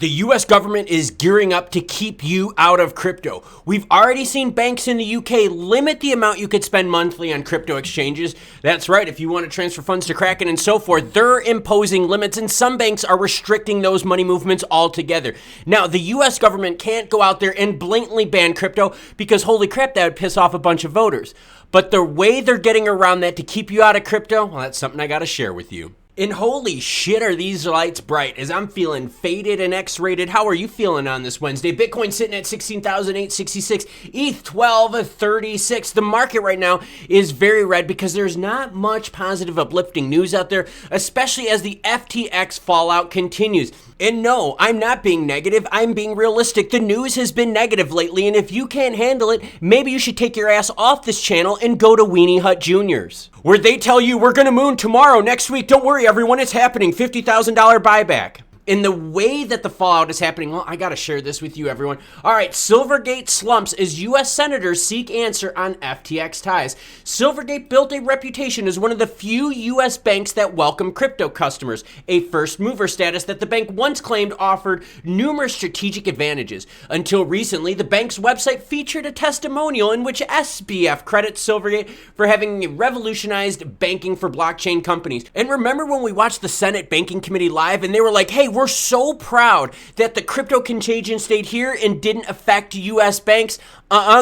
The US government is gearing up to keep you out of crypto. We've already seen banks in the UK limit the amount you could spend monthly on crypto exchanges. That's right, if you want to transfer funds to Kraken and so forth, they're imposing limits, and some banks are restricting those money movements altogether. Now, the US government can't go out there and blatantly ban crypto because holy crap, that would piss off a bunch of voters. But the way they're getting around that to keep you out of crypto, well, that's something I gotta share with you. And holy shit, are these lights bright, as I'm feeling faded and X-rated. How are you feeling on this Wednesday? Bitcoin sitting at 16,866, ETH 1236. The market right now is very red because there's not much positive uplifting news out there, especially as the FTX fallout continues. And no, I'm not being negative, I'm being realistic. The news has been negative lately, and if you can't handle it, maybe you should take your ass off this channel and go to Weenie Hut Juniors, where they tell you we're gonna moon tomorrow, next week, don't worry everyone, it's happening, $50,000 buyback. In the way that the fallout is happening, well, I gotta share this with you, everyone. All right, Silvergate slumps as U.S. senators seek answer on FTX ties. Silvergate built a reputation as one of the few U.S. banks that welcome crypto customers, a first mover status that the bank once claimed offered numerous strategic advantages. Until recently, the bank's website featured a testimonial in which SBF credits Silvergate for having revolutionized banking for blockchain companies. And remember when we watched the Senate Banking Committee live and they were like, hey, we're so proud that the crypto contagion stayed here and didn't affect U.S. banks.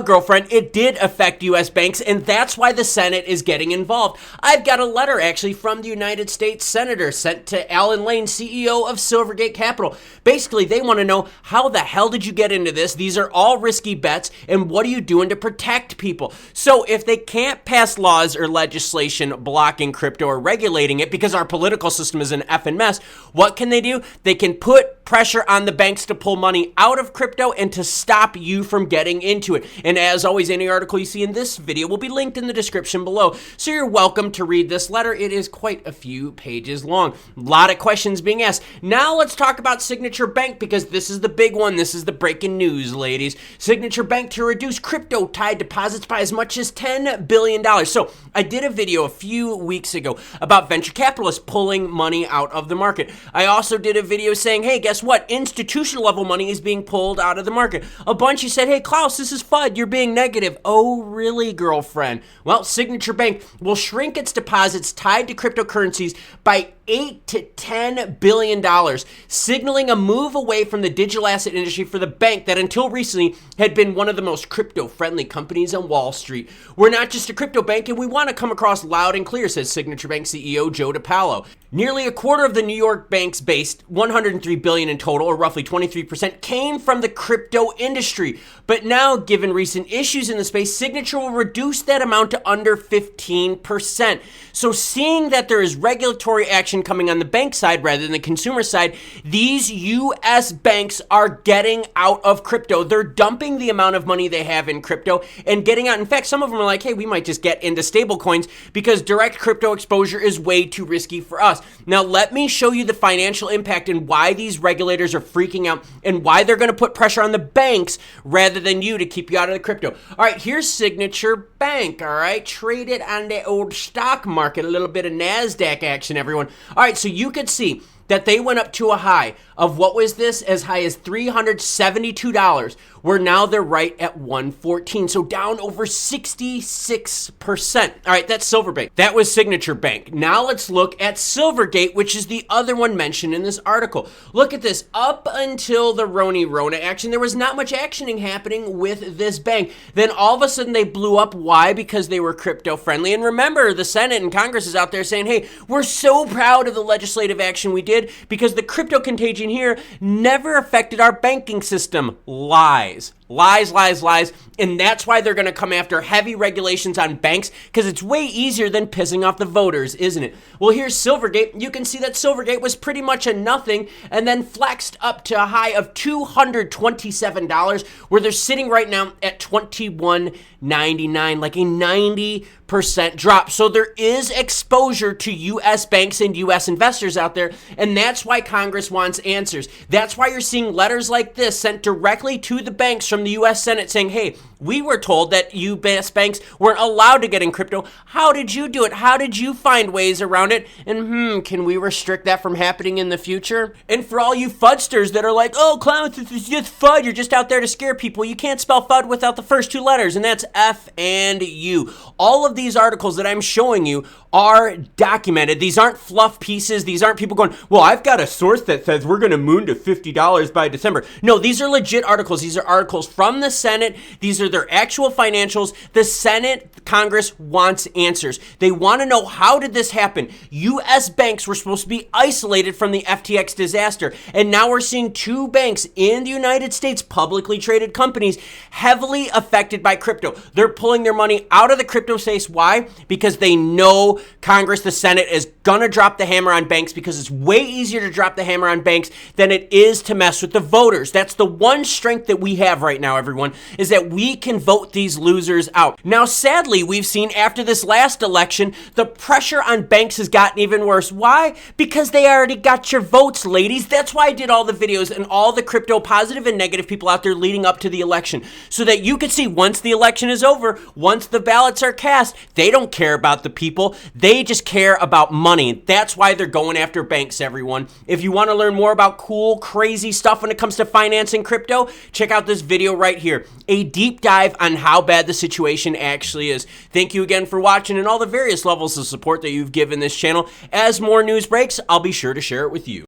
Girlfriend, it did affect U.S. banks, and that's why the Senate is getting involved. I've got a letter actually from the United States Senator sent to Alan Lane, CEO of Silvergate Capital. Basically, they want to know, how the hell did you get into this? These are all risky bets, and what are you doing to protect people? So if they can't pass laws or legislation blocking crypto or regulating it because our political system is an effing mess, what can they do? They can put pressure on the banks to pull money out of crypto and to stop you from getting into it. And as always, any article you see in this video will be linked in the description below. So you're welcome to read this letter. It is quite a few pages long. A lot of questions being asked. Now let's talk about Signature Bank, because this is the big one. This is the breaking news, ladies. Signature Bank to reduce crypto tied deposits by as much as $10 billion. So I did a video a few weeks ago about venture capitalists pulling money out of the market. I also did a video saying, hey, guess what? Institutional level money is being pulled out of the market. A bunch of you said, hey, Klaus, this is FUD. You're being negative. Oh, really, girlfriend? Well, Signature Bank will shrink its deposits tied to cryptocurrencies by $8 to $10 billion, signaling a move away from the digital asset industry for the bank that until recently had been one of the most crypto-friendly companies on Wall Street. We're not just a crypto bank, and we want to come across loud and clear, says Signature Bank CEO Joe DiPaolo. Nearly a quarter of the New York bank's based, $103 billion in total, or roughly 23%, came from the crypto industry. But now, given recent issues in the space, Signature will reduce that amount to under 15%. So seeing that there is regulatory action coming on the bank side rather than the consumer side, these U.S. banks are getting out of crypto. They're dumping the amount of money they have in crypto and getting out. In fact, some of them are like, hey, we might just get into stable coins because direct crypto exposure is way too risky for us. Now, let me show you the financial impact and why these regulators are freaking out and why they're going to put pressure on the banks rather than you to keep you out of the crypto. All right, here's Signature Bank, all right, traded on the old stock market, a little bit of NASDAQ action, everyone. All right, so you could see that they went up to a high of, what was this, as high as $372, where now they're right at $114, so down over 66%. All right, that's Silverbank. That was Signature Bank. Now let's look at Silvergate, which is the other one mentioned in this article. Look at this. Up until the Rona action, there was not much actioning happening with this bank. Then all of a sudden they blew up. Why? Because they were crypto friendly. And remember, the Senate and Congress is out there saying, hey, we're so proud of the legislative action we did because the crypto contagion here never affected our banking system. Lies. Lies, lies, lies. And that's why they're going to come after heavy regulations on banks, because it's way easier than pissing off the voters, isn't it? Well, here's Silvergate. You can see that Silvergate was pretty much a nothing and then flexed up to a high of $227, where they're sitting right now at $21.99, like a 90% drop. So there is exposure to U.S. banks and U.S. investors out there, and that's why Congress wants answers. That's why you're seeing letters like this sent directly to the banks from from the US Senate saying, hey, we were told that US banks weren't allowed to get in crypto. How did you do it? How did you find ways around it? And can we restrict that from happening in the future? And for all you fudsters that are like, oh, Clowns, it's just FUD, you're just out there to scare people. You can't spell FUD without the first two letters, and that's F and U. All of these articles that I'm showing you are documented. These aren't fluff pieces. These aren't people going, well, I've got a source that says we're going to moon to $50 by December. No, these are legit articles. These are articles from the Senate. These are their actual financials. The Senate, Congress wants answers. They want to know, how did this happen? U.S. banks were supposed to be isolated from the FTX disaster, and now we're seeing two banks in the United States, publicly traded companies, heavily affected by crypto. They're pulling their money out of the crypto space. Why? Because they know Congress, the Senate, is gonna drop the hammer on banks, because it's way easier to drop the hammer on banks than it is to mess with the voters. That's the one strength that we have right now, everyone, is that we can vote these losers out. Now, sadly, we've seen after this last election, the pressure on banks has gotten even worse. Why? Because they already got your votes, ladies. That's why I did all the videos and all the crypto positive and negative people out there leading up to the election, so that you could see once the election is over, once the ballots are cast, they don't care about the people. They just care about money. That's why they're going after banks, everyone. If you want to learn more about cool, crazy stuff when it comes to financing crypto, check out this video right here. A deep dive on how bad the situation actually is. Thank you again for watching and all the various levels of support that you've given this channel. As more news breaks, I'll be sure to share it with you.